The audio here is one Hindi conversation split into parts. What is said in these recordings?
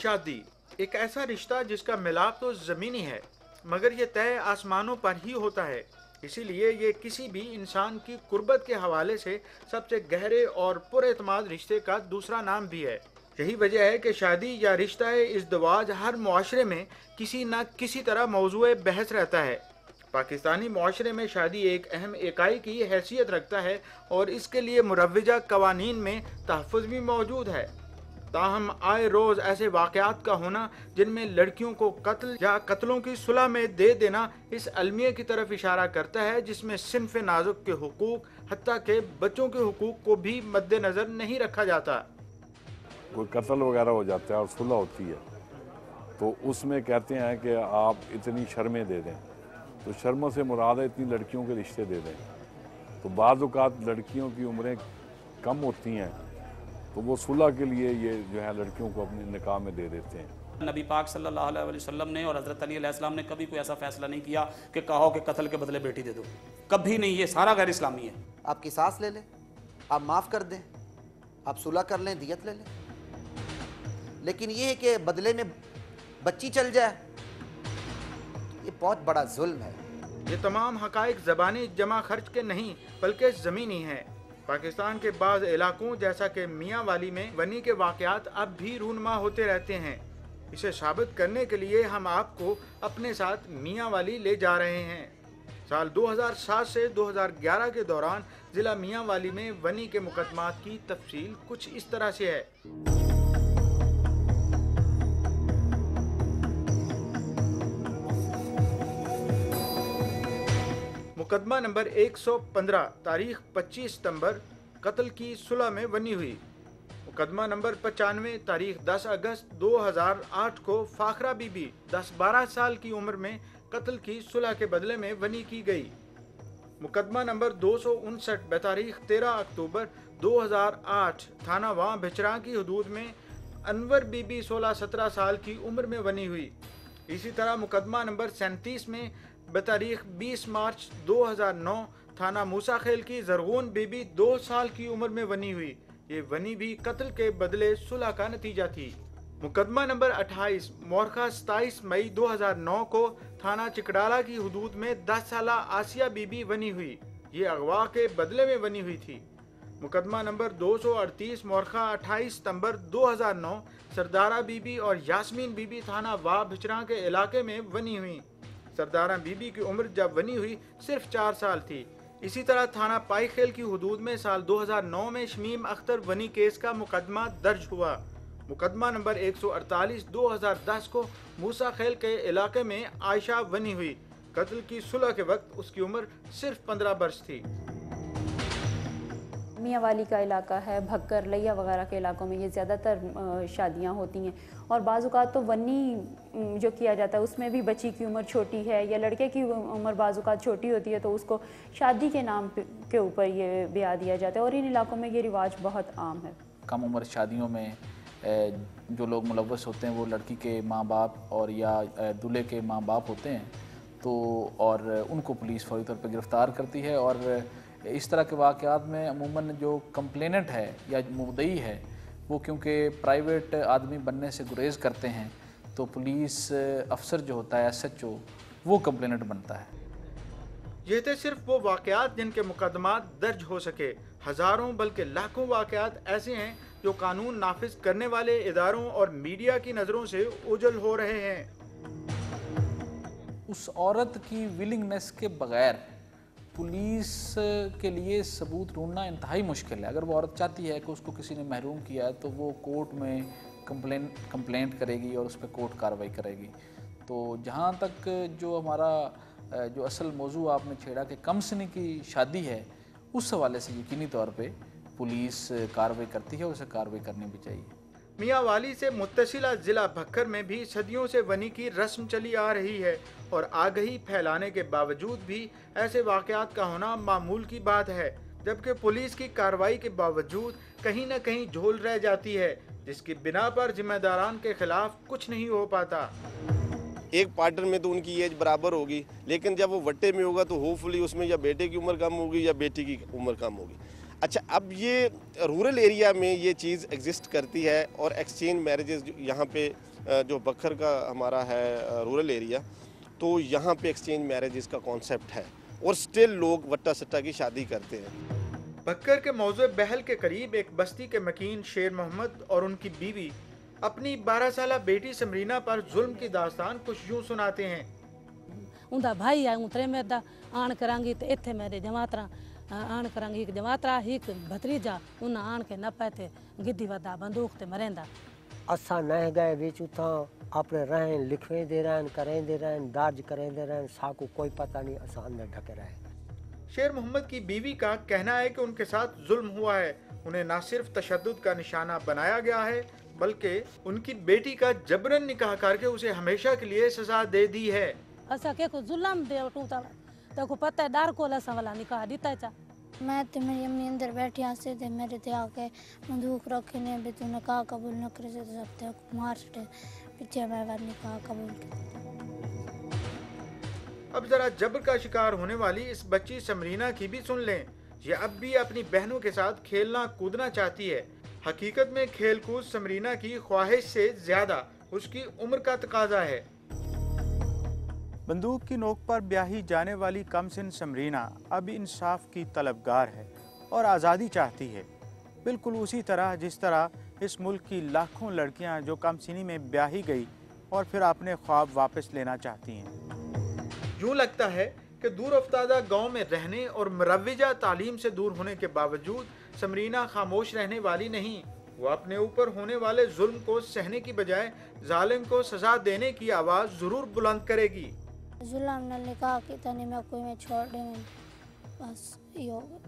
शादी एक ऐसा रिश्ता जिसका मिलाप तो ज़मीनी है, मगर ये तय आसमानों पर ही होता है। इसीलिए ये किसी भी इंसान की कुर्बत के हवाले से सबसे गहरे और पुरएतमाद रिश्ते का दूसरा नाम भी है। यही वजह है कि शादी या रिश्ता इज़्दवाज हर मुआशरे में किसी न किसी तरह मौजूए बहस रहता है। पाकिस्तानी मुआशरे में शादी एक अहम इकाई की हैसियत रखता है और इसके लिए मुरव्वजा कवानीन में तहफ़्फ़ुज़ भी मौजूद है। ताहम आए रोज़ ऐसे वाक़यात का होना जिनमें लड़कियों को कत्ल या कत्लों की सुलह में दे देना इस अलमिया की तरफ इशारा करता है जिसमें सिन्फ़ नाजुक के हुकूक हत्ता के बच्चों के हुकूक को भी मद्देनज़र नहीं रखा जाता। कोई कत्ल वगैरह हो जाता है और सुलह होती है तो उसमें कहते हैं कि आप इतनी शर्में दे दें, तो शर्मों से मुराद है इतनी लड़कियों के रिश्ते दे दें। तो बाज़ औक़ात लड़कियों की उम्रें कम होती हैं तो वो सुलह के लिए ये जो है लड़कियों को अपने निकाह में दे देते हैं। नबी पाक सल्लल्लाहु अलैहि वसल्लम ने और हज़रत अली अलैहिस्सलाम ने कभी कोई ऐसा फैसला नहीं किया कि कहो कि कत्ल के बदले बेटी दे दो, कभी नहीं। ये सारा गैर इस्लामी है। आप किसास ले लें, आप माफ़ कर दें, आप सुलह कर लें, दियत ले लें, लेकिन ये है कि बदले में बच्ची चल जाए, ये बहुत बड़ा जुल्म है। ये तमाम हक़ाइक़ ज़बानी जमा खर्च के नहीं बल्कि ज़मीनी हैं। पाकिस्तान के बाज़ इलाकों जैसा कि मियाँ वाली में वनी के वाक़यात अब भी रूनमा होते रहते हैं। इसे साबित करने के लिए हम आपको अपने साथ मियाँ वाली ले जा रहे हैं। साल 2007 से 2011 के दौरान ज़िला मियाँ वाली में वनी के मुकदमात की तफसील कुछ इस तरह से है। मुकदमा नंबर 115 तारीख 25 सितंबर कत्ल की सुलह में वनी हुई। मुकदमा नंबर 95 तारीख 10 अगस्त 2008 को फाखरा बीबी 10-12 साल की उम्र में कत्ल की सुलह के बदले में वनी की गई। मुकदमा नंबर 259 बेतारीख 13 अक्टूबर 2008 थाना वां भिचरा की हदूद में अनवर बीबी 16-17 साल की उम्र में वनी हुई। इसी तरह मुकदमा नंबर 37 में बेतारीख 20 मार्च 2009 थाना मूसा खेल की जरगून बीबी 2 साल की उम्र में वनी हुई। ये वनी भी कत्ल के बदले सुलह का नतीजा थी। मुकदमा नंबर 28 मोरखा 27 मई 2009 को थाना चिकडाला की हदूद में 10 साला आसिया बीबी वनी हुई। ये अगवा के बदले में वनी हुई थी। मुकदमा नंबर 238 मोरखा 28 सितंबर 2009 सरदारा बीबी और यास्मीन बीबी थाना वाह भिचरा के इलाके में वनी हुई। सरदारा बीबी की उम्र जब वनी हुई सिर्फ 4 साल थी। इसी तरह थाना पाई खेल की हदूद में साल 2009 में शमीम अख्तर वनी केस का मुकदमा दर्ज हुआ। मुकदमा नंबर 148 2010 को मूसा खेल के इलाके में आयशा वनी हुई। कत्ल की सुलह के वक्त उसकी उम्र सिर्फ 15 वर्ष थी। मियाँ वाली का इलाका है, भक्कर लिया वगैरह के इलाकों में ये ज़्यादातर शादियाँ होती हैं और बाज़ औक़ात तो वनी जो किया जाता है उसमें भी बच्ची की उम्र छोटी है या लड़के की उम्र बाज़ औक़ात छोटी होती है तो उसको शादी के नाम के ऊपर ये ब्याह दिया जाता है और इन इलाकों में ये रिवाज बहुत आम है। कम उम्र शादियों में जो लोग मुलव्वस होते हैं वो लड़की के माँ बाप और या दूल्हे के माँ बाप होते हैं तो और उनको पुलिस फौरी तौर पर गिरफ़्तार करती है और इस तरह के वाक़यात में अमूमन जो कंप्लेनेंट है या मुद्दई है वो क्योंकि प्राइवेट आदमी बनने से गुरेज़ करते हैं तो पुलिस अफसर जो होता है SHO वो कंप्लेनेंट बनता है। ये थे सिर्फ वो वाक़यात जिनके मुकदमात दर्ज हो सके। हज़ारों बल्कि लाखों वाक़यात ऐसे हैं जो कानून नाफिज करने वाले इदारों और मीडिया की नज़रों से ओझल हो रहे हैं। उस औरत की विलिंगनेस के बग़ैर पुलिस के लिए सबूत ढूंढना इंतहाई मुश्किल है। अगर वो औरत चाहती है कि उसको किसी ने महरूम किया है तो वो कोर्ट में कंप्लेंट करेगी और उस पर कोर्ट कार्रवाई करेगी। तो जहाँ तक जो हमारा जो असल मौजू आपने छेड़ा कि कम सनी की शादी है उस हवाले से यकीनी तौर पे पुलिस कार्रवाई करती है और उसे कार्रवाई करनी भी चाहिए। मियाँ वाली से मुत्तसिला ज़िला भक्कर में भी सदियों से वनी की रस्म चली आ रही है और आगही फैलाने के बावजूद भी ऐसे वाक़यात का होना मामूल की बात है, जबकि पुलिस की कार्रवाई के बावजूद कहीं न कहीं झोल रह जाती है जिसकी बिना पर जिम्मेदारान के खिलाफ कुछ नहीं हो पाता। एक पार्टनर में तो उनकी एज बराबर होगी लेकिन जब वो वट्टे में होगा तो होपफुली उसमें या बेटे की उम्र कम होगी या बेटी की उम्र कम होगी। अच्छा, अब ये रूरल एरिया में ये चीज़ एग्जिस्ट करती है और एक्सचेंज मैरिजेस यहाँ पे जो बखर का हमारा है रूरल एरिया, तो यहाँ पे एक्सचेंज मैरिज का कॉन्सेप्ट है और स्टिल लोग वट्टा सट्टा की शादी करते हैं। बक्कर के मौजूद बहल के करीब एक बस्ती के मकीन शेर मोहम्मद और उनकी बीवी अपनी 12 साला बेटी समरीना पर जुल्म की दास्तान कुछ यूं सुनाते हैं। उनका भाई है उतरे मेरा आन करांगी तो इतने मेरे जमातरा आन करांगी एक जमातरा एक भतरीजा उन्हें आन के न पाते गिद्दी वदा बंदूक ते मरेंदा। असा न गए बिच उथा अपने रहें लिखवे दे रहन करें दे रहन दर्ज करें दे रहन साकू कोई पता नहीं असा अंदर ढके रहे। शेर मोहम्मद की बीवी का कहना है कि उनके साथ जुल्म हुआ है। उन्हें न सिर्फ तशद्दुद का निशाना बनाया गया है बल्कि उनकी बेटी का जबरन निकाह करके उसे हमेशा के लिए सजा दे दी है। असा के को जुल्म दे टूटा तो को पता है डर को लसा वाला निकाह दिता चा। मैं तो मेरी अम्मी अंदर बैठी हंसे थे मेरे ते आके बंदूक रखे ने भी तूने कहा कबूल न करे तो सब ते मार छे पीछे मैं बात निकाह कबूल कर। अब जरा जबर का शिकार होने वाली इस बच्ची समरीना की भी सुन लें। ये अब भी अपनी बहनों के साथ खेलना कूदना चाहती है। हकीकत में खेल कूद समरीना की ख्वाहिश से ज्यादा उसकी उम्र का तकाजा है। बंदूक की नोक पर ब्याही जाने वाली कमसिन समरीना अब इंसाफ की तलबगार है और आज़ादी चाहती है, बिल्कुल उसी तरह जिस तरह इस मुल्क की लाखों लड़कियां जो कमसिनी में ब्याही गई और फिर अपने ख्वाब वापस लेना चाहती हैं। यूँ लगता है कि दूर अफ्तादा गाँव में रहने और मुरव्विजा तालीम से दूर होने के बावजूद समरीना खामोश रहने वाली नहीं। वो अपने ऊपर होने वाले जुल्म को सहने की बजाय जालिम को सजा देने की आवाज़ ज़रूर बुलंद करेगी। जुल्म ने निकाह की तनी मैं कोई में छोड़ दे बस ये होगा।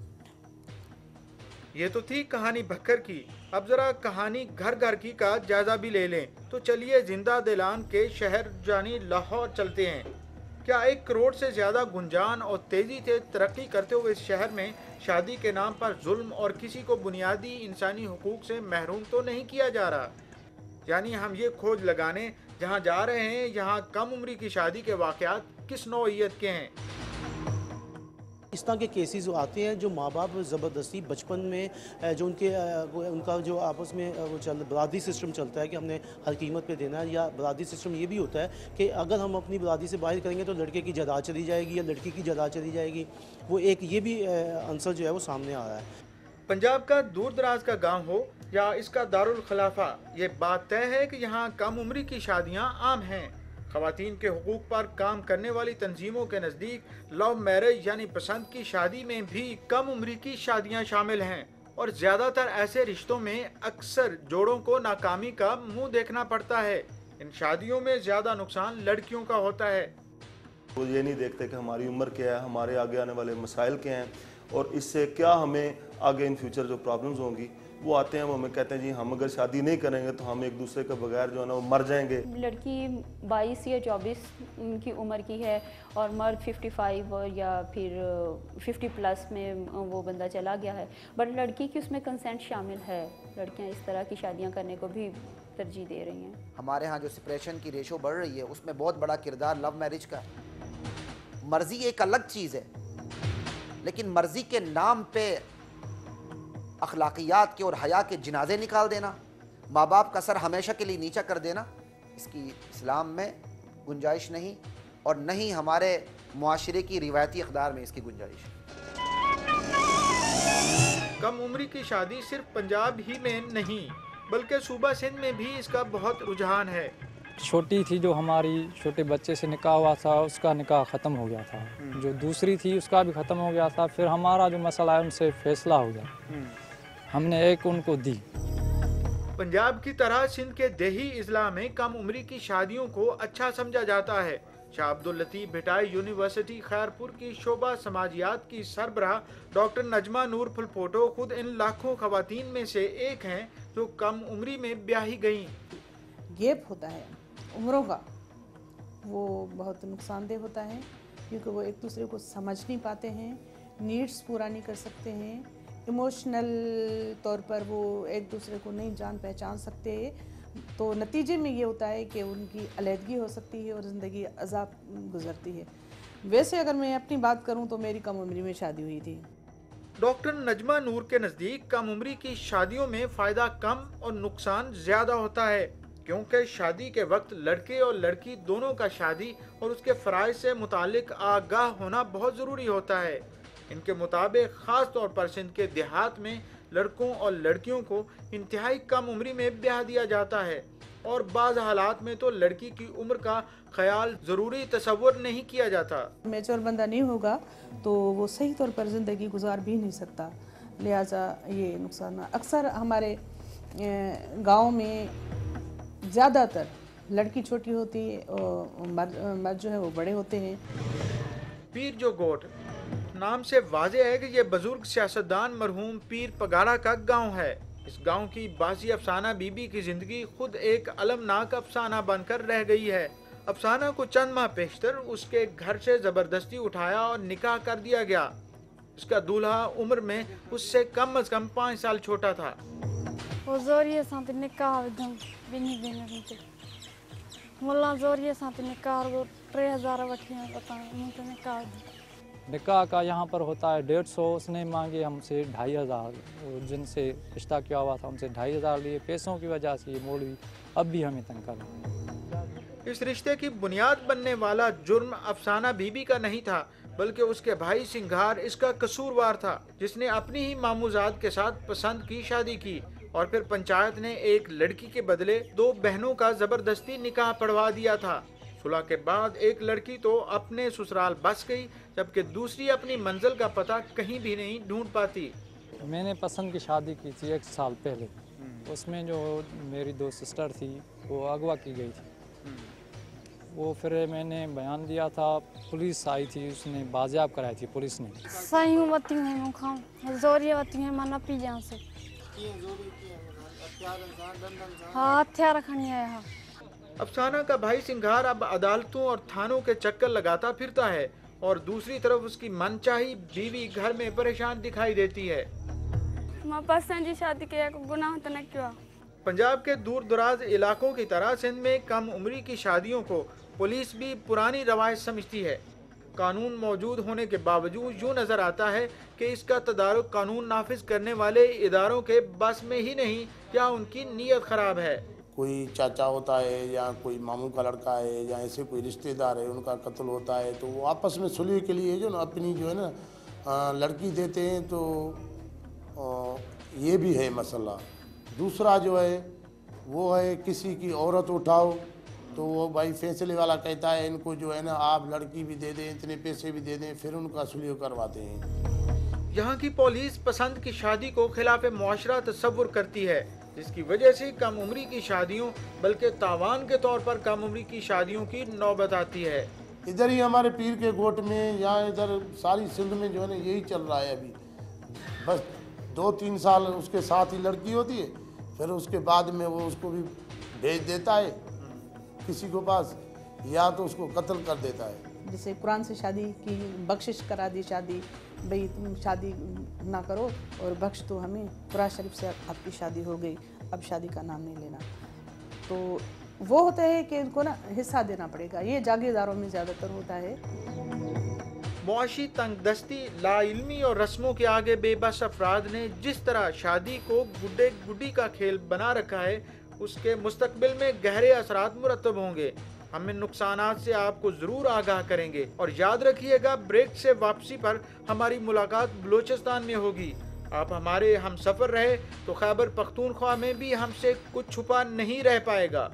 ये तो थी कहानी बक्कर की। अब जरा कहानी घर घर की का जायजा भी ले लें। तो चलिए जिंदा दिलान के शहर जानी लाहौर चलते हैं। क्या 1 करोड़ से ज्यादा गुंजान और तेजी से तरक्की करते हुए इस शहर में शादी के नाम पर जुल्म और किसी को बुनियादी इंसानी हुकूक से महरूम तो नहीं किया जा रहा? यानी हम ये खोज लगाने जहाँ जा रहे हैं यहाँ कम उम्री की शादी के वाक़यात किस नौइयत के हैं। इस तरह के केसेस आते हैं जो माँ बाप ज़बरदस्ती बचपन में जो उनका जो आपस में वो बरादरी सिस्टम चलता है कि हमने हर कीमत पे देना है, या बरादरी सिस्टम ये भी होता है कि अगर हम अपनी बरादरी से बाहर करेंगे तो लड़के की जायदाद चली जाएगी या लड़की की जायदाद चली जाएगी। वो एक ये भी आंसर जो है वो सामने आ रहा है। पंजाब का दूर दराज का गांव हो या इसका दारुल खिलाफा, ये बात तय है कि यहाँ कम उम्री की शादियाँ आम हैं। ख़वातीन के हुकूक पर काम करने वाली तंजीमों के नज़दीक लव मैरिज यानी पसंद की शादी में भी कम उम्री की शादियाँ शामिल हैं और ज़्यादातर ऐसे रिश्तों में अक्सर जोड़ों को नाकामी का मुंह देखना पड़ता है। इन शादियों में ज़्यादा नुकसान लड़कियों का होता है। वो ये नहीं देखते कि हमारी उम्र क्या है, हमारे आगे आने वाले मसाइल क्या हैं और इससे क्या हमें आगे इन फ्यूचर जो प्रॉब्लम्स होंगी वो आते हैं। वो हमें कहते हैं जी हम अगर शादी नहीं करेंगे तो हम एक दूसरे के बगैर जो है ना वो मर जाएंगे। लड़की 22 या 24 की उम्र की है और मर्द 55 और या फिर 50 प्लस में वो बंदा चला गया है, बट लड़की की उसमें कंसेंट शामिल है। लड़कियां इस तरह की शादियां करने को भी तरजीह दे रही हैं। हमारे यहाँ जो सेपरेशन की रेशो बढ़ रही है उसमें बहुत बड़ा किरदार लव मैरिज का। मर्जी एक अलग चीज़ है, लेकिन मर्जी के नाम पे अखलाकियात के और हया के जनाजे निकाल देना, माँ बाप का सर हमेशा के लिए नीचा कर देना, इसकी इस्लाम में गुंजाइश नहीं और न ही हमारे मुआशरे की रिवायती अक़दार में इसकी गुंजाइश। कम उम्री की शादी सिर्फ पंजाब ही में नहीं बल्कि सूबा सिंध में भी इसका बहुत रुझान है। छोटी थी जो हमारी छोटे बच्चे से निकाह हुआ था उसका निकाह ख़त्म हो गया था, जो दूसरी थी उसका भी ख़त्म हो गया था। फिर हमारा जो मसला है उनसे फैसला हो गया, हमने एक उनको दी। पंजाब की तरह सिंध के देही इजला में कम उम्री की शादियों को अच्छा समझा जाता है। शाह अब्दुल लतीफ़ भिटाई यूनिवर्सिटी खैरपुर की शोबा समाजियात की सरबराह डॉक्टर नजमा नूर फुलपोटो खुद इन लाखों खवातीन में से एक हैं जो कम उम्री में ब्याही गईं। गैप होता है उम्रों का, वो बहुत नुकसानदेह होता है क्योंकि वो एक दूसरे को समझ नहीं पाते हैं, नीड्स पूरा नहीं कर सकते हैं, इमोशनल तौर पर वो एक दूसरे को नहीं जान पहचान सकते। तो नतीजे में ये होता है कि उनकी अलहदगी हो सकती है और ज़िंदगी अज़ाब गुजरती है। वैसे अगर मैं अपनी बात करूं तो मेरी कम उम्री में शादी हुई थी। डॉक्टर नजमा नूर के नज़दीक कम उम्री की शादियों में फ़ायदा कम और नुकसान ज़्यादा होता है। क्योंकि शादी के वक्त लड़के और लड़की दोनों का शादी और उसके फ़राइज़ से मुतालिक आगाह होना बहुत ज़रूरी होता है। इनके मुताबिक ख़ास तौर पर सिंध के देहात में लड़कों और लड़कियों को इंतहाई कम उम्री में ब्याह दिया जाता है और बाज़ हालात में तो लड़की की उम्र का ख्याल ज़रूरी तसव्वुर नहीं किया जाता। मैच्योर बंदा नहीं होगा तो वो सही तौर पर ज़िंदगी गुजार भी नहीं सकता, लिहाजा ये नुकसान अक्सर हमारे गांव में ज़्यादातर लड़की छोटी होती है और मर्द जो है वो बड़े होते हैं। पीर जो गोट नाम से वाज़ेह है कि ये बुजुर्ग सियासतदान मरहूम पीर पगाड़ा का गांव है। इस गांव की बासी अफसाना बीबी की जिंदगी खुद एक अलमनाक अफसाना बनकर रह गई है। अफसाना को चंद माह पेशतर उसके घर से जबरदस्ती उठाया और निकाह कर दिया गया। उसका दूल्हा उम्र में उससे कम अज कम 5 साल छोटा था। जोरिए साथ निकाह बिनी बिनी मुल्ला जोरिए साथ निकाह वो 3000 वठियां पता मुझे निकाह निकाह का यहाँ पर होता है 150। उसने मांगे हमसे 2500, जिनसे रिश्ता किया हुआ था उनसे 2500 लिए। पैसों की वजह से ये मौलवी अब भी हमें तंग कर रहे हैं। इस रिश्ते की बुनियाद बनने वाला जुर्म अफसाना बीबी का नहीं था, बल्कि उसके भाई सिंघार इसका कसूरवार था, जिसने अपनी ही मामूजात के साथ पसंद की शादी की और फिर पंचायत ने एक लड़की के बदले 2 बहनों का जबरदस्ती निकाह पढ़वा दिया था। सुलह के बाद एक लड़की तो अपने ससुराल बस गई, जबकि दूसरी अपनी मंजिल का पता कहीं भी नहीं ढूंढ पाती। मैंने पसंद की शादी की थी 1 साल पहले। उसमें जो मेरी 2 सिस्टर थी वो अगवा की गई थी। वो फिर मैंने बयान दिया था, पुलिस आई थी, उसने बाजियाब कराई थी पुलिस ने। सही बती है जोरिए बती है मना पी जा से हाँ हथियार रखनी है। हाँ अफसाना का भाई सिंघार अब अदालतों और थानों के चक्कर लगाता फिरता है और दूसरी तरफ उसकी मनचाही बीवी घर में परेशान दिखाई देती है। मैं पसंद की शादी के गुनाह तो न क्यों। पंजाब के दूर दराज इलाकों की तरह सिंध में कम उम्री की शादियों को पुलिस भी पुरानी रवायत समझती है। कानून मौजूद होने के बावजूद यूँ नज़र आता है कि इसका तदारुक कानून नाफिज करने वाले इदारों के बस में ही नहीं या उनकी नीयत ख़राब है। कोई चाचा होता है या कोई मामू का लड़का है या ऐसे कोई रिश्तेदार है, उनका कत्ल होता है तो वो आपस में सुलह के लिए जो ना अपनी जो है ना लड़की देते हैं। तो ये भी है मसला। दूसरा जो है वो है किसी की औरत उठाओ तो वो भाई फैसले वाला कहता है इनको जो है ना आप लड़की भी दे दें, इतने पैसे भी दे दें, फिर उनका सुलह करवाते हैं। यहाँ की पुलिस पसंद की शादी को खिलाफ मुआशरा तस्वुर करती है, जिसकी वजह से कम उम्री की शादियों बल्कि तावान के तौर पर कम उम्री की शादियों की नौबत आती है। इधर ही हमारे पीर के गोट में या इधर सारी सिंध में जो है ना यही चल रहा है। अभी बस 2-3 साल उसके साथ ही लड़की होती है, फिर उसके बाद में वो उसको भी भेज देता है किसी को पास या तो उसको कत्ल कर देता है। जैसे कुरान से शादी की बख्शिश करा दी शादी, भाई तुम शादी ना करो और बख्श तो हमें, कुरान शरीफ से आपकी शादी हो गई, अब शादी का नाम नहीं लेना। तो वो होता है कि इनको ना हिस्सा देना पड़ेगा, ये जागीरदारों में ज़्यादातर होता है। मुआशी तंगदस्ती, लाइल्मी और रस्मों के आगे बेबस अफराद ने जिस तरह शादी को गुड्डे गुड्डी का खेल बना रखा है, उसके मुस्तकबिल में गहरे असरात मुरतब होंगे। हम इन नुकसानात से आपको ज़रूर आगाह करेंगे और याद रखिएगा ब्रेक से वापसी पर हमारी मुलाकात बलोचिस्तान में होगी। आप हमारे हम सफ़र रहे तो खैबर पख्तूनख्वा में भी हमसे कुछ छुपा नहीं रह पाएगा।